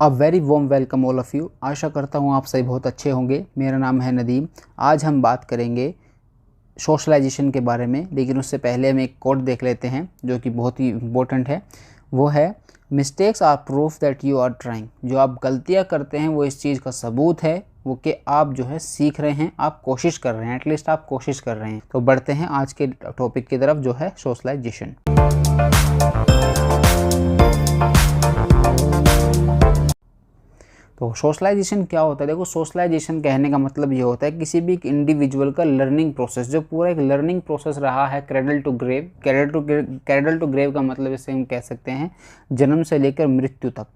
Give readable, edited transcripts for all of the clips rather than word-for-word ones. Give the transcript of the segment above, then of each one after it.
A very warm welcome all of you. आशा करता हूँ आप सभी बहुत अच्छे होंगे। मेरा नाम है नदीम। आज हम बात करेंगे सोशलाइजेशन के बारे में, लेकिन उससे पहले हम एक कोट देख लेते हैं जो कि बहुत ही इम्पोर्टेंट है। वो है, mistakes are proof that you are trying. जो आप गलतियाँ करते हैं वो इस चीज़ का सबूत है वो कि आप जो है सीख रहे हैं, आप कोशिश कर रहे हैं, एटलीस्ट आप कोशिश कर रहे हैं। तो बढ़ते हैं आज के टॉपिक की तरफ जो है सोशलाइजेशन। तो सोशलाइजेशन क्या होता है? देखो, सोशलाइजेशन कहने का मतलब ये होता है किसी भी इंडिविजुअल का लर्निंग प्रोसेस, जो पूरा एक लर्निंग प्रोसेस रहा है cradle to grave. Cradle to grave का मतलब इसे हम कह सकते हैं जन्म से लेकर मृत्यु तक।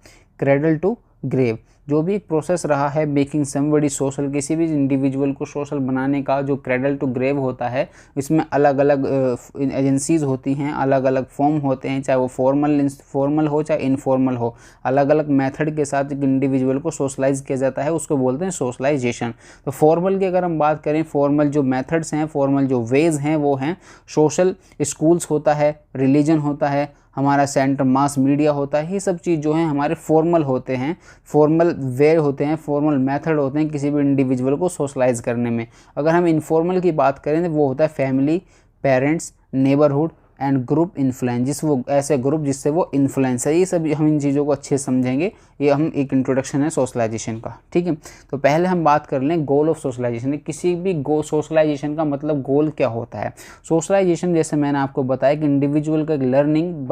क्रेडल टू ग्रेव जो भी एक प्रोसेस रहा है मेकिंग समबडी सोशल, किसी भी इंडिविजुअल को सोशल बनाने का जो क्रेडल टू ग्रेव होता है, इसमें अलग अलग एजेंसीज होती हैं, अलग अलग फॉर्म होते हैं, चाहे वो फॉर्मल हो चाहे इनफॉर्मल हो। अलग अलग मेथड के साथ एक इंडिविजुअल को सोशलाइज किया जाता है, उसको बोलते हैं सोशलाइजेशन। तो फॉर्मल की अगर हम बात करें, फॉर्मल जो मेथड्स हैं, फॉर्मल जो वेज हैं वो हैं सोशल स्कूल्स होता है, रिलीजन होता है, हमारा सेंटर मास मीडिया होता है। ये सब चीज़ जो है हमारे फॉर्मल होते हैं, फॉर्मल वे होते हैं, फॉर्मल मेथड होते हैं किसी भी इंडिविजुअल को सोशलाइज करने में। अगर हम इनफॉर्मल की बात करें तो वो होता है family, parents, neighbourhood and group influence, जिस वो ऐसे ग्रुप जिससे वो इन्फ्लुएंस है। ये सब हम इन चीज़ों को अच्छे से समझेंगे। ये हम एक इंट्रोडक्शन है सोशलाइजेशन का, ठीक है। तो पहले हम बात कर लें गोल ऑफ सोशलाइजेशन। किसी भी सोशलाइजेशन का मतलब गोल क्या होता है? सोशलाइजेशन जैसे मैंने आपको बताया कि इंडिविजुअल का लर्निंग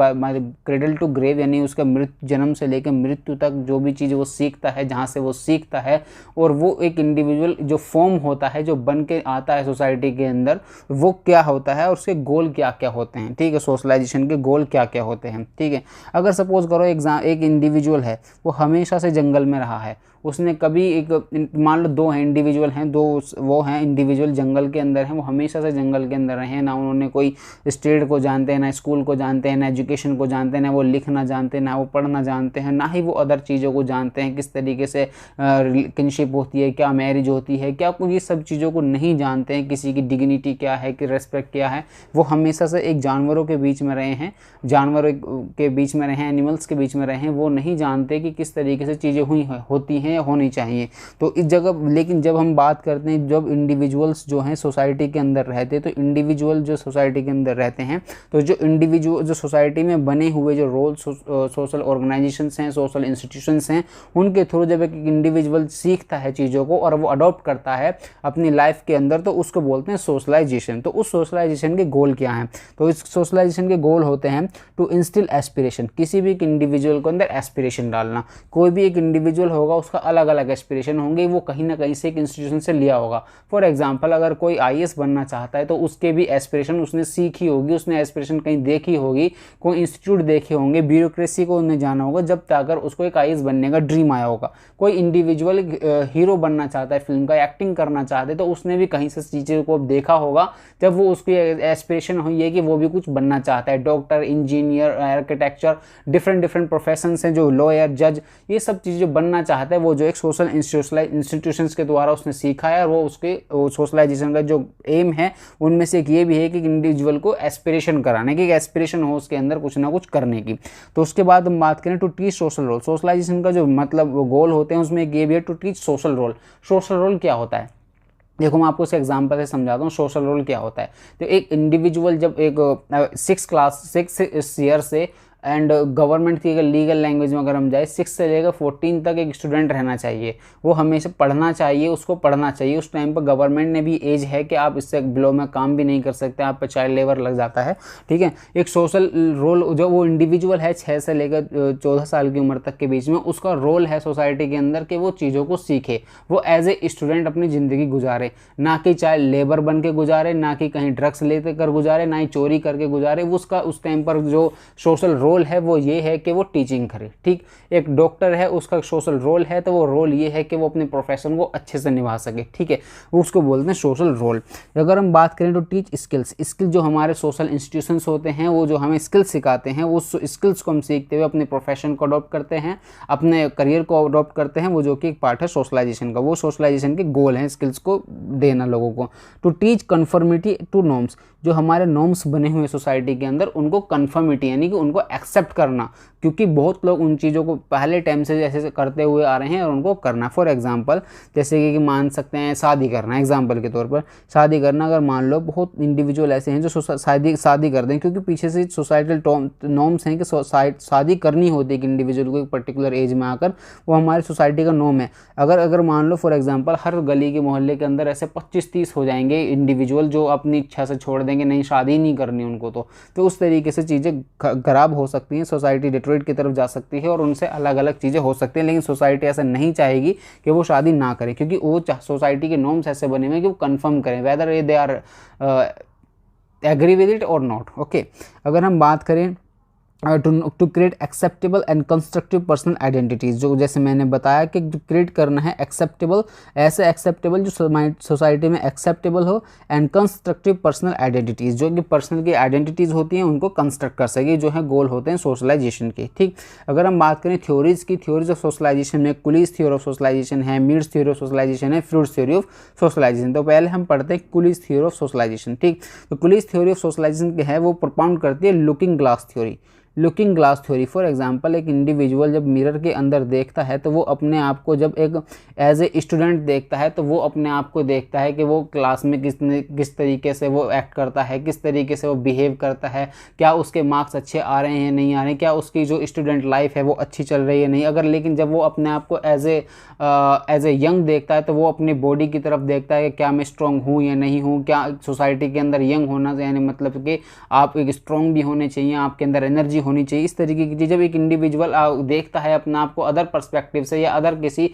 क्रेडल टू ग्रेव, यानी उसका जन्म से लेकर मृत्यु तक जो भी चीज़ वो सीखता है, जहाँ से वो सीखता है, और वो एक इंडिविजुअल जो फॉर्म होता है, जो बन के आता है सोसाइटी के अंदर, वो क्या होता है और उसके गोल क्या क्या होते हैं, ठीक है। सोशलाइजेशन के गोल क्या क्या होते हैं, ठीक है। अगर सपोज करो एक इंडिविजुअल है, वो हमेशा से जंगल में रहा है, उसने कभी एक, मान लो दो हैं इंडिविजुअल हैं, दो वो हैं इंडिविजुअल जंगल के अंदर हैं, वो हमेशा से जंगल के अंदर रहे हैं, ना उन्होंने कोई स्टेट को जानते हैं, ना स्कूल को जानते हैं, ना एजुकेशन को जानते हैं, ना वो लिखना जानते हैं, ना वो पढ़ना जानते हैं, ना ही वो अदर चीज़ों को जानते हैं, किस तरीके से किनशिप होती है, क्या मैरिज होती है, क्या कुछ, ये सब चीज़ों को नहीं जानते हैं। किसी की डिग्निटी क्या है, कि रेस्पेक्ट क्या है। वो हमेशा से एक जानवरों के बीच में रहे हैं, जानवरों के बीच में रहे हैं, एनिमल्स के बीच में रहे हैं। वो नहीं जानते कि किस तरीके से चीज़ें होती हैं या होनी चाहिए। तो इस जगह, लेकिन जब हम बात करते हैं, जब इंडिविजुअल्स जो हैं सोसाइटी के अंदर रहते हैं, तो इंडिविजुअल जो सोसाइटी के अंदर रहते हैं, तो जो इंडिविजुअल जो सोसाइटी में बने हुए जो रोल सोशल ऑर्गेनाइजेशंस हैं, सोशल इंस्टीट्यूशंस हैं, उनके थ्रू जब एक इंडिविजुअल सीखता है चीज़ों को और वो अडॉप्ट करता है अपनी लाइफ के अंदर, तो उसको बोलते हैं सोशलाइजेशन। तो उस सोशलाइजेशन के गोल क्या हैं? तो इस सोशलाइजेशन के गोल होते हैं टू इंस्टिल एस्पिरेशन, किसी भी एक इंडिविजुअल के अंदर एस्पिरेशन डालना। कोई भी एक इंडिविजुअल होगा, उसका अलग अलग एस्पिरेशन होंगे, वो कहीं ना कहीं से एक इंस्टीट्यूशन से लिया होगा। फॉर एग्जांपल, अगर कोई आईएएस बनना चाहता है तो उसके भी एस्पिरेशन उसने सीखी होगी, उसने एस्पिरेशन कहीं देखी होगी, कोई इंस्टीट्यूट देखे होंगे, ब्यूरोक्रेसी को उन्हें जाना होगा, जब जाकर उसको एक आईएएस बनने का ड्रीम आया होगा। कोई इंडिविजुअल हीरो बनना चाहता है, फिल्म का एक्टिंग करना चाहते, तो उसने भी कहीं से चीज़ों को देखा होगा, जब वो उसकी एस्पिरेशन हुई है कि वो भी कुछ बनना चाहता है। Doctor, engineer, architecture, different professions हैं, जो लॉयर, जज, ये सब चीज़ें जो बनना चाहता है, वो जो एक सोशल इंस्टीट्यूशंस के द्वारा उसने सीखा है। और वो उसके सोशलाइजेशन का जो एम है, उनमें से एक ये भी है कि इंडिविजुअल को एस्पिरेशन कराने की, एस्पिरेशन हो उसके अंदर कुछ ना कुछ करने की। तो उसके बाद हम बात करें to teach social role. Socialization का जो मतलब गोल होते हैं, उसमें एक ये भी है to teach social role. Social role क्या होता है? देखो, मैं आपको इस एग्जांपल से समझाता हूँ सोशल रोल क्या होता है। तो एक इंडिविजुअल जब एक 6 ईयर से, एंड गवर्नमेंट की अगर लीगल लैंग्वेज में अगर हम जाए, 6 से लेकर 14 तक एक स्टूडेंट रहना चाहिए, वो हमेशा पढ़ना चाहिए, उसको पढ़ना चाहिए। उस टाइम पर गवर्नमेंट ने भी एज है कि आप इससे बिलो में काम भी नहीं कर सकते, आप पर चाइल्ड लेबर लग जाता है, ठीक है। एक सोशल रोल, जो वो इंडिविजुअल है 6 से लेकर 14 साल की उम्र तक के बीच में, उसका रोल है सोसाइटी के अंदर कि वो चीज़ों को सीखे, वो एज ए स्टूडेंट अपनी ज़िंदगी गुजारे, ना कि चाइल्ड लेबर बन के गुजारे, ना कि कहीं ड्रग्स लेते कर गुजारे, ना ही चोरी करके गुजारे। उसका उस टाइम पर जो सोशल रोल है वो ये है कि वो टीचिंग करे, ठीक। एक डॉक्टर है, उसका सोशल रोल है, तो वो रोल ये है कि वो अपने प्रोफेशन को अच्छे से निभा सके, ठीक है। उसको बोलते हैं सोशल रोल। अगर हम बात करें तो टीच स्किल्स। स्किल जो हमारे सोशल इंस्टीट्यूशंस होते हैं, वो जो हमें स्किल्स सिखाते हैं, उस स्किल्स को हम सीखते हुए अपने प्रोफेशन को अडॉप्ट करते हैं, अपने करियर को अडॉप्ट करते हैं, वो जो कि एक पार्ट है सोशलाइजेशन का। वो सोशलाइजेशन के गोल हैं, स्किल्स को देना लोगों को। To teach conformity to norms, जो हमारे नॉर्म्स बने हुए सोसाइटी के अंदर, उनको कन्फर्मिटी यानी कि उनको एक्सेप्ट करना, क्योंकि बहुत लोग उन चीज़ों को पहले टाइम से जैसे करते हुए आ रहे हैं और उनको करना। फॉर एग्जांपल जैसे कि मान सकते हैं शादी करना, एग्जांपल के तौर पर शादी करना, अगर मान लो बहुत इंडिविजुअल ऐसे हैं जो शादी कर दें क्योंकि पीछे से सोसाइटल नॉर्म्स हैं कि शादी करनी होती है कि इंडिविजुअल को एक पर्टिकुलर एज में आकर, वो हमारी सोसाइटी का नॉर्म है। अगर मान लो फॉर एग्जांपल हर गली के मोहल्ले के अंदर ऐसे 25-30 हो जाएंगे इंडिविजुअल जो अपनी इच्छा से छोड़ देंगे, नहीं शादी नहीं करनी उनको, तो उस तरीके से चीज़ें खराब हो सकती हैं, सोसाइटी डिट्रॉइट की तरफ जा सकती है और उनसे अलग अलग चीज़ें हो सकती हैं। लेकिन सोसाइटी ऐसा नहीं चाहेगी कि वो शादी ना करें, क्योंकि वो सोसाइटी के नॉर्म्स ऐसे बने हुए हैं कि वो कंफर्म करें whether they are agree with it or not. Okay, अगर हम बात करें to create acceptable and constructive personal identities, जो जैसे मैंने बताया कि क्रिएट करना है एक्सेप्टेबल, ऐसे एक्सेप्टेबल जो सोसाइटी में एक्सेप्टेबल हो, एंड कंस्ट्रक्टिव पर्सनल आइडेंटिटीज़, जो कि पर्सनल की आइडेंटिटीज़ होती हैं उनको कंस्ट्रक्ट कर सके, जो है गोल होते हैं सोशलाइजेशन के। ठीक, अगर हम बात करें थ्योरीज़ की, थ्योरीज ऑफ सोशलाइजेशन में कुलीज थ्योरी ऑफ सोशलाइजेशन है, मीड्स थ्योरी ऑफ सोशलाइजेशन है, फ्रूट्स थ्योरी ऑफ सोशलाइजेशन। तो पहले हम पढ़ते हैं कुलीज थ्योरी ऑफ सोशलाइजेशन। ठीक, तो कुलीज थ्योरी ऑफ सोशलाइजेशन के है वो प्रोपाउंड करती है looking glass theory. Looking glass theory, for example एक इंडिविजुअल जब मिरर के अंदर देखता है तो वो अपने आप को, जब एक एज ए स्टूडेंट देखता है तो वो अपने आप को देखता है कि वो क्लास में किस तरीके से वो एक्ट करता है, किस तरीके से वो बिहेव करता है, क्या उसके मार्क्स अच्छे आ रहे हैं नहीं आ रहे, क्या उसकी जो स्टूडेंट लाइफ है वो अच्छी चल रही है नहीं। अगर लेकिन जब वो अपने आप को एज ए यंग देखता है तो वो अपनी बॉडी की तरफ देखता है कि क्या मैं स्ट्रॉन्ग हूँ या नहीं हूँ, क्या सोसाइटी के अंदर यंग होना, यानी मतलब कि आप एक स्ट्रॉन्ग भी होने चाहिए, आपके अंदर एनर्जी होनी चाहिए। इस तरीके की चीज़ जब एक इंडिविजुअल देखता है अपने आप को अदर पर्सपेक्टिव से या अदर किसी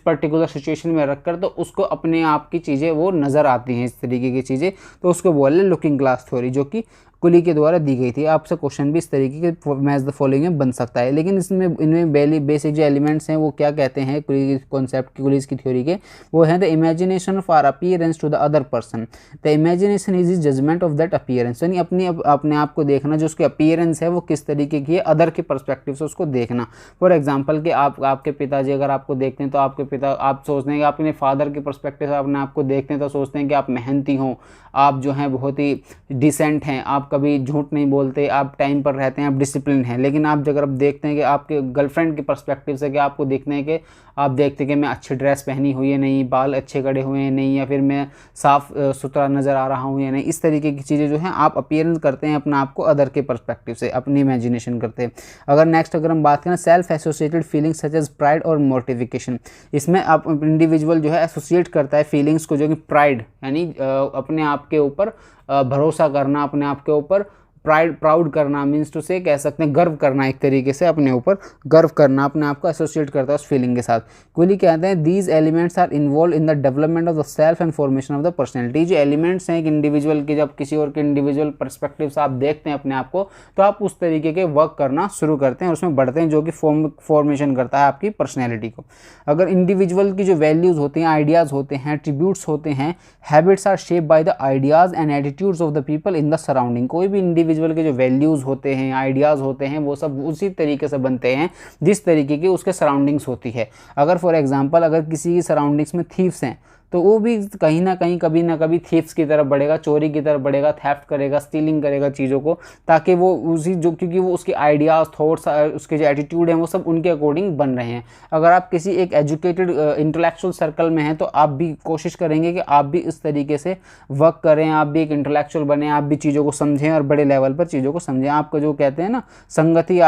पर्टिकुलर सिचुएशन में रखकर, तो उसको अपने आप की चीज़ें वो नज़र आती हैं, इस तरीके की चीज़ें, तो उसको बोले लुकिंग ग्लास थ्योरी, जो कि कुली के द्वारा दी गई थी। आपसे क्वेश्चन भी इस तरीके के मैच द फॉलोइंग में बन सकता है। लेकिन इनमें बेसिक जो एलिमेंट्स हैं वो क्या कहते हैं कुली कॉन्सेप्ट की, कुलीज की थ्योरी के, वो है the imagination of our appearance to the other person. The imagination is is judgement of that appearance, यानी अपने आप को देखना, जो उसकी अपीयरेंस है वो किस तरीके की है, अदर के पर्सपेक्टिव से उसको देखना। फॉर एग्जाम्पल कि आपके पिताजी अगर आपको देखते हैं तो आपके पिता, आप सोचते हैं कि अपने फादर के पर्सपेक्टिव से अपने आप को देखते हैं तो सोचते हैं कि आप मेहनती हों, आप जो हैं बहुत ही डिसेंट हैं, आप कभी झूठ नहीं बोलते, आप टाइम पर रहते हैं, आप डिसिप्लिन हैं। लेकिन आप अगर आप देखते हैं कि आपके गर्लफ्रेंड के पर्सपेक्टिव से कि आपको देखते हैं कि आप देखते हैं कि मैं अच्छी ड्रेस पहनी हुई है नहीं, बाल अच्छे कटे हुए हैं नहीं, या फिर मैं साफ़ सुथरा नज़र आ रहा हूँ या नहीं, इस तरीके की चीज़ें जो हैं आप अपीयरेंस करते हैं अपना आपको अदर के पर्सपेक्टिव से, अपनी इमेजिनेशन करते हैं। अगर हम बात करें self associated feelings such as pride और मोटिफिकेशन, इसमें आप इंडिविजुअल जो है एसोसिएट करता है फीलिंग्स को, जो कि प्राइड यानी अपने आप के ऊपर भरोसा करना, अपने आप के ऊपर प्राउड करना, मीन्स टू से कह सकते हैं गर्व करना, एक तरीके से अपने ऊपर गर्व करना, अपने आप को एसोसिएट करता है उस फीलिंग के साथ। कुली कहते हैं these elements are involve in the development of the self and formation of the personality. जो एलिमेंट्स हैं एक इंडिविजुअल के, जब किसी और के इंडिविजुअल पर्सपेक्टिव से आप देखते हैं अपने आप को, तो आप उस तरीके के वर्क करना शुरू करते हैं और उसमें बढ़ते हैं, जो कि फॉर्मेशन करता है आपकी पर्सनैलिटी को। अगर इंडिविजुअल की जो वैल्यूज़ होती हैं, आइडियाज़ होते हैं, एट्रीब्यूट्स होते हैं, habits are shape by the ideas and attitudes of the people in the surrounding. कोई भी इंडिविजुअल के जो वैल्यूज़ होते हैं, आइडियाज़ होते हैं, वो सब उसी तरीके से बनते हैं जिस तरीके की उसके सराउंडिंग्स होती है। अगर फॉर एग्जांपल अगर किसी की सराउंडिंग्स में थीव्स हैं तो वो भी कहीं ना कहीं कभी ना कभी थीव्स की तरफ बढ़ेगा, चोरी की तरफ बढ़ेगा, थेफ्ट करेगा, स्टीलिंग करेगा चीज़ों को, ताकि वो उसी जो, क्योंकि वो उसके आइडियाज़, थॉट्स, उसके जो एटीट्यूड हैं वो सब उनके अकॉर्डिंग बन रहे हैं। अगर आप किसी एक एजुकेटेड इंटेलेक्चुअल सर्कल में हैं तो आप भी कोशिश करेंगे कि आप भी इस तरीके से वर्क करें, आप भी एक इंटेलेक्चुअल बने, आप भी चीज़ों को समझें और बड़े लेवल पर चीज़ों को समझें। आपको जो कहते हैं ना, संगति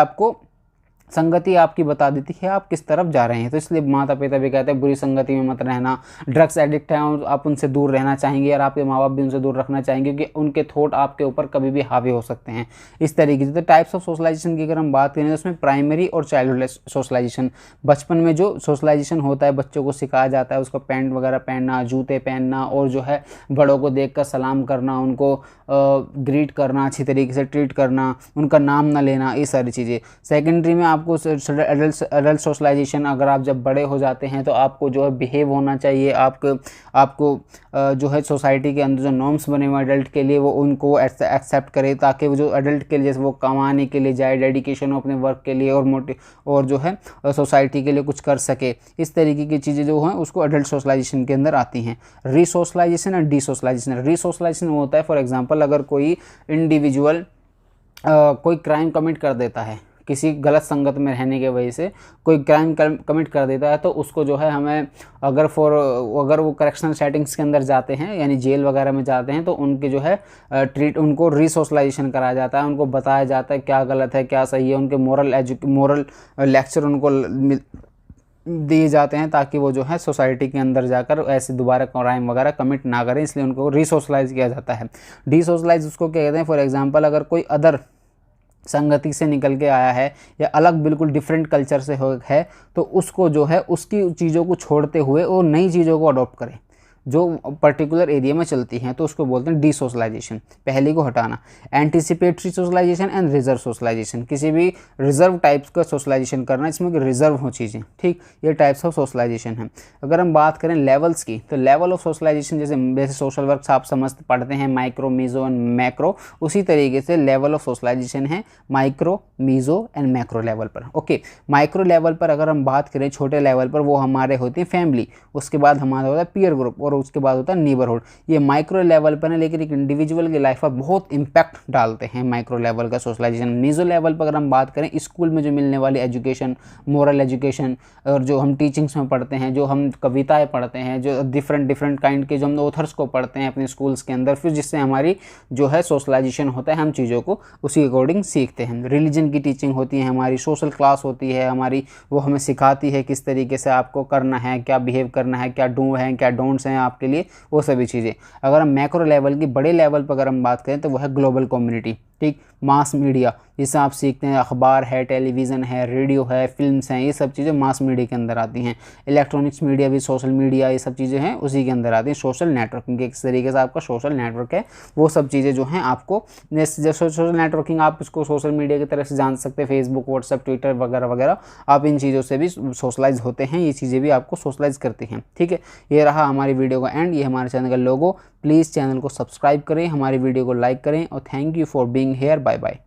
आपकी बता देती है आप किस तरफ जा रहे हैं। तो इसलिए माता पिता भी कहते हैं बुरी संगति में मत रहना, ड्रग्स एडिक्ट हैं और आप उनसे दूर रहना चाहेंगे, और आपके माँ बाप भी उनसे दूर रखना चाहेंगे, क्योंकि उनके थॉट आपके ऊपर कभी भी हावी हो सकते हैं इस तरीके से। तो टाइप्स ऑफ सोशलाइजेशन की अगर हम बात करें तो उसमें प्राइमरी और चाइल्डहुड सोशलाइजेशन, बचपन में जो सोशलाइजेशन होता है बच्चों को सिखाया जाता है, उसको पैंट वगैरह पहनना, जूते पहनना, और जो है बड़ों को देख कर सलाम करना, उनको ग्रीट करना, अच्छी तरीके से ट्रीट करना, उनका नाम ना लेना, ये सारी चीज़ें। सेकेंडरी में आपको एडल्ट सोशलाइजेशन, अगर आप जब बड़े हो जाते हैं तो आपको जो है बिहेव होना चाहिए, आपको जो है सोसाइटी के अंदर जो नॉर्म्स बने हुए एडल्ट के लिए वो उनको एक्सेप्ट करे, ताकि वो जो एडल्ट के लिए जैसे वो कमाने के लिए जाए, डेडिकेशन हो अपने वर्क के लिए, और जो है सोसाइटी के लिए कुछ कर सके। इस तरीके की चीज़ें जो हैं उसको एडल्ट सोशलाइजेशन के अंदर आती हैं। रीसोशलाइजेशन और डीसोशलाइजेशन। रीसोशलाइजेशन वो होता है फॉर एग्जांपल अगर कोई इंडिविजुअल कोई क्राइम कमिट कर देता है, किसी गलत संगत में रहने की वजह से कोई क्राइम कमिट कर देता है, तो उसको जो है हमें अगर वो करेक्शनल सेटिंग्स के अंदर जाते हैं यानी जेल वगैरह में जाते हैं, तो उनके जो है उनको रिसोशलाइजेशन कराया जाता है, उनको बताया जाता है क्या गलत है क्या सही है, उनके मोरल लेक्चर उनको दिए जाते हैं ताकि वो जो है सोसाइटी के अंदर जाकर ऐसे दोबारा क्राइम वगैरह कमिट ना करें, इसलिए उनको रिसोशलाइज किया जाता है। डिसोशलाइज उसको क्या कहते हैं, फॉर एग्जांपल अगर कोई अदर संगति से निकल के आया है या अलग बिल्कुल डिफरेंट कल्चर से है, तो उसको जो है उसकी चीज़ों को छोड़ते हुए वो नई चीज़ों को अडॉप्ट करे जो पर्टिकुलर एरिया में चलती हैं, तो उसको बोलते हैं डिसोशलाइजेशन, पहली को हटाना। Anticipatory socialization and reserve socialization, किसी भी रिजर्व टाइप्स का सोशलाइजेशन करना जिसमें कि रिजर्व हो चीज़ें, ठीक, ये टाइप्स ऑफ सोशलाइजेशन है। अगर हम बात करें लेवल्स की, तो लेवल ऑफ सोशलाइजेशन जैसे सोशल वर्क आप समझ पढ़ते हैं माइक्रो, मीजो एंड मैक्रो, उसी तरीके से लेवल ऑफ सोशलाइजेशन है micro, mezzo and macro level पर। ओके, माइक्रो लेवल पर अगर हम बात करें छोटे लेवल पर, वो हमारे होते हैं फैमिली, उसके बाद हमारा होता है पीयर ग्रुप और उसके बाद होता है नेबरहुड। ये माइक्रो लेवल पर है, लेकिन एक इंडिविजुअल की लाइफ पर बहुत इंपैक्ट डालते हैं माइक्रो लेवल का सोशलाइजेशन। मीजो लेवल पर अगर हम बात करें, स्कूल में जो मिलने वाली एजुकेशन, मोरल एजुकेशन, और जो हम टीचिंग्स में पढ़ते हैं, जो हम कविताएं पढ़ते हैं, जो डिफरेंट काइंड के जो हम ऑथर्स को पढ़ते हैं अपने स्कूल्स के अंदर, फिर जिससे हमारी जो है सोशलाइजेशन होता है, हम चीज़ों को उसी अकॉर्डिंग सीखते हैं। रिलीजन की टीचिंग होती है हमारी, सोशल क्लास होती है हमारी, वो हमें सिखाती है किस तरीके से आपको करना है, क्या बिहेव करना है, क्या डू है क्या डोंट्स हैं आपके लिए, वो सभी चीज़ें। अगर हम मैक्रो लेवल की बड़े लेवल पर अगर हम बात करें, तो वह है ग्लोबल कम्युनिटी, ठीक, मास मीडिया, जिससे आप सीखते हैं अखबार है, टेलीविज़न है, रेडियो है, फिल्म्स हैं, ये सब चीज़ें मास मीडिया के अंदर आती हैं। इलेक्ट्रॉनिक्स मीडिया भी, सोशल मीडिया, ये सब चीज़ें हैं उसी के अंदर आती हैं। सोशल नेटवर्किंग के किस तरीके से आपका सोशल नेटवर्क है, वो सब चीज़ें जो हैं आपको, जैसे सोशल नेटवर्किंग आप इसको सोशल मीडिया की तरह से जान सकते हैं, फेसबुक, व्हाट्सएप, ट्विटर वगैरह वगैरह, आप इन चीज़ों से भी सोशलाइज होते हैं, ये चीज़ें भी आपको सोशलाइज करती हैं। ठीक है, ये रहा हमारी वीडियो का एंड, ये हमारे चैनल का लोगो। प्लीज़ चैनल को सब्सक्राइब करें, हमारी वीडियो को लाइक करें और thank you for being here. Bye bye.